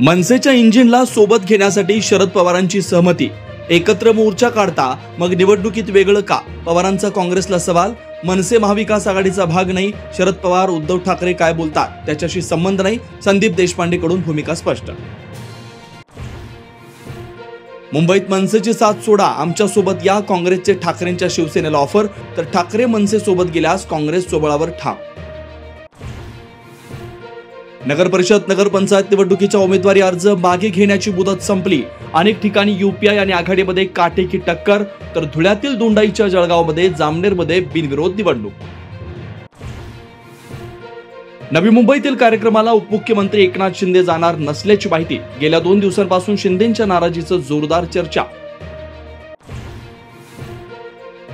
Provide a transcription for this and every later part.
मनसेच्या इंजिनला सोबत घेण्यासाठी शरद पवारांची सहमती, एकत्र मोर्चा काढता मग निवडणुकीत वेगळं का? पवारांचा काँग्रेसला सवाल. मनसे महाविकास आघाडीचा भाग नाही. शरद पवार उद्धव ठाकरे काय बोलतात त्याच्याशी संबंध नाही. संदीप देशपांडेकडून भूमिका स्पष्ट. मुंबईत मनसेची साथ सोडा, आमच्या सोबत या. काँग्रेसचे ठाकरेंच्या शिवसेनेला ऑफर, तर ठाकरे मनसे सोबत गेल्यास काँग्रेस सोबळावर ठाम. नगर परिषद नगरपंचायत निवडणुकीच्या उमेदवारी अर्ज मागे घेण्याची मुदत संपली. अनेक ठिकाणी यूपीआय आणि आघाडीमध्ये काटेकी टक्कर, तर धुळ्यातील दोंडाईच्या जळगावमध्ये जामनेरमध्ये बिनविरोध निवडणूक. नवी मुंबईतील कार्यक्रमाला उपमुख्यमंत्री एकनाथ शिंदे जाणार नसल्याची माहिती. गेल्या 2 दिवसांपासून शिंदेंच्या नाराजीचं जोरदार चर्चा.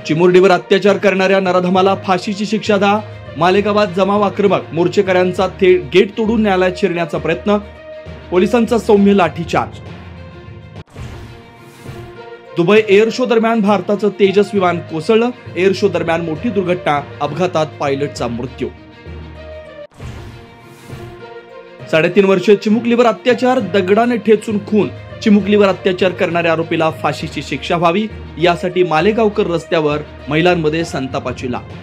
चिमुरडीवर अत्याचार करणाऱ्या नराधमाला फाशीची शिक्षा द्या. मालेगावात जमाव आक्रमक, मोर्चेकऱ्यांचा थेट गेट तोडून न्यायालयात शिरण्याचा प्रयत्न, पोलिसांचा सौम्य लाठीचार्ज. दुबई एअर शो दरम्यान भारताचं तेजस विमान कोसळलं. एअर शो दरम्यान मोठी दुर्घटना, अपघातात पायलटचा मृत्यू. 3.5 वर्षीय चिमुकलीवर अत्याचार, दगडाने ठेचून खून. चिमुकलीवर अत्याचार करणाऱ्या आरोपीला फाशीची शिक्षा व्हावी यासाठी मालेगावकर रस्त्यावर, महिलांमध्ये संतापाची लाट.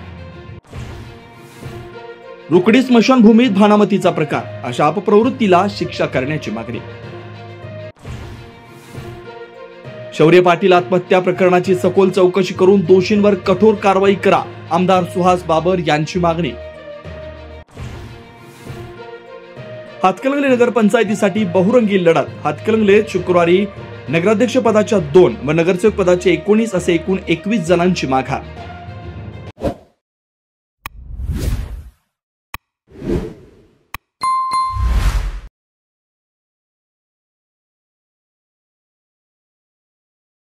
रुकडी स्मशानभूमीत भानामतीचा प्रकार, अशा अपप्रवृत्तीला शिक्षा करण्याची मागणी. शौर्य पाटील आत्महत्या प्रकरणाची सखोल चौकशी करून दोषींवर कठोर कारवाई करा, आमदार सुहास बाबर यांची मागणी. हातकणंगले नगरपंचायतीसाठी बहुरंगी लढत. हातकणंगलेत शुक्रवारी नगराध्यक्ष पदाच्या 2 व नगरसेवक पदाचे 19 असे एकूण 21 जणांची माघार.